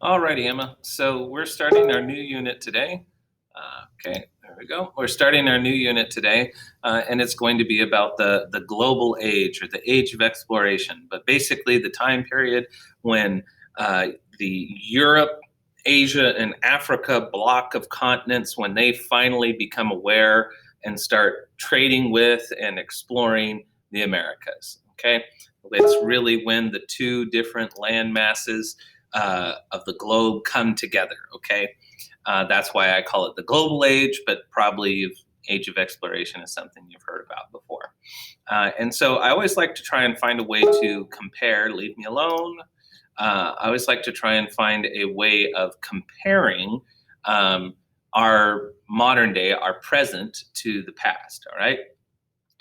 Alrighty, Emma. So we're starting our new unit today. Okay, there we go. We're starting our new unit today, and it's going to be about the global age or the age of exploration. But basically, the time period when the Europe, Asia, and Africa block of continents when they finally become aware and start trading with and exploring the Americas. Okay, it's really when the two different land masses of the globe come together. Okay, that's why I call it the global age, but probably age of exploration is something you've heard about before. And so I always like to try and find a way to compare. Leave me alone. I always like to try and find a way of comparing our modern day, our present, to the past. All right.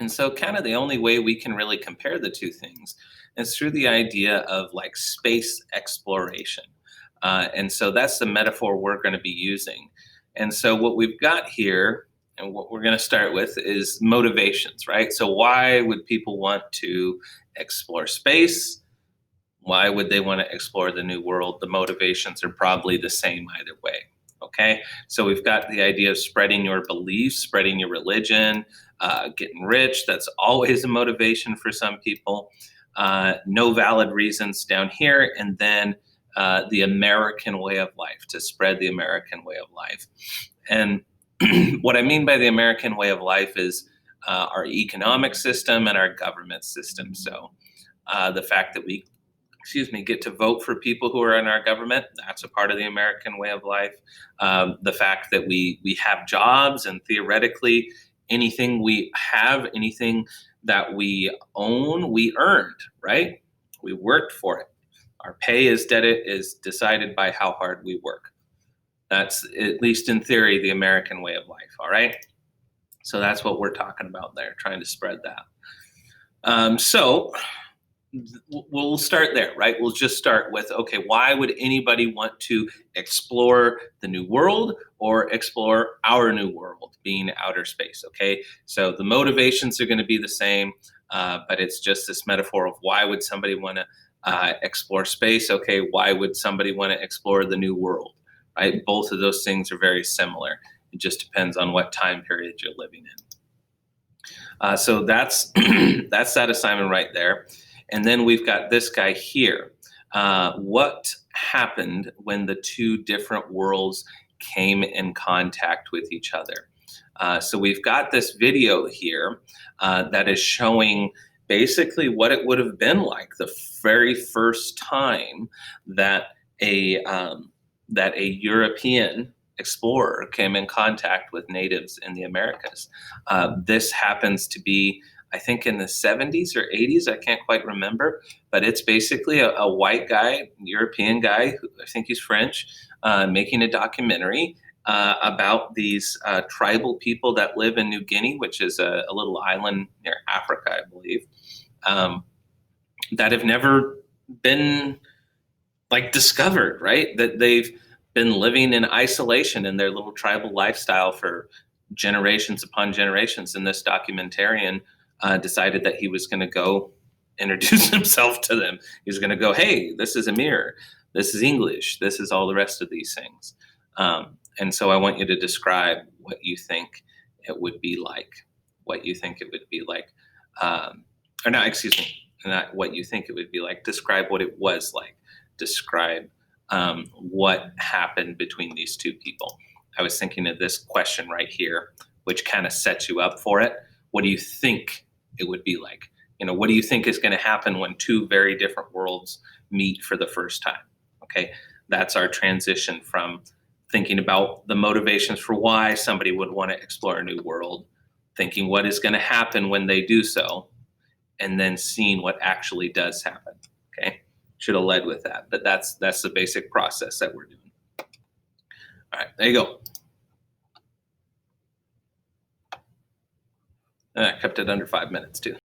And so, kind of the only way we can really compare the two things is through the idea of like space exploration. And so, that's the metaphor we're going to be using. And so, what we've got here and what we're going to start with is motivations, right? So, why would people want to explore space? Why would they want to explore the new world? The motivations are probably the same either way. Okay, so we've got the idea of spreading your beliefs, spreading your religion, getting rich. That's always a motivation for some people. No valid reasons down here. And then the American way of life, to spread the American way of life. And what I mean by the American way of life is our economic system and our government system. So the fact that we get to vote for people who are in our government. That's a part of the American way of life. The fact that we have jobs and theoretically anything we have, anything that we own, we earned, right? We worked for it. Our pay is decided by how hard we work. That's, at least in theory, the American way of life, all right? So that's what we're talking about there, trying to spread that. So we'll start there, right? We'll just start with, okay, why would anybody want to explore the new world or explore our new world, being outer space? Okay, so the motivations are going to be the same, but it's just this metaphor of why would somebody want to explore space? Okay, why would somebody want to explore the new world? Right, both of those things are very similar. It just depends on what time period you're living in. So that's that's that assignment right there. And then we've got this guy here. What happened when the two different worlds came in contact with each other? So we've got this video here that is showing basically what it would have been like the very first time that a European explorer came in contact with natives in the Americas. This happens to be, I think, in the 70s or 80s. I can't quite remember, but it's basically a white guy, European guy, who, I think he's French, making a documentary about these tribal people that live in New Guinea, which is a little island near Africa, I believe, that have never been like discovered, right? That they've been living in isolation in their little tribal lifestyle for generations upon generations. And this documentarian decided that he was going to go introduce himself to them. He was going to go, hey, this is Amir. This is English. This is all the rest of these things. And so I want you to describe what you think it would be like. What you think it would be like. Or not, excuse me, not what you think it would be like. Describe what it was like. Describe what happened between these two people. I was thinking of this question right here, which kind of sets you up for it. What do you think it would be like? You know, what do you think is going to happen when two very different worlds meet for the first time? Okay, that's our transition from thinking about the motivations for why somebody would want to explore a new world, thinking what is going to happen when they do so, and then seeing what actually does happen. Okay, should have led with that, but that's the basic process that we're doing. All right, there you go. And I kept it under 5 minutes too.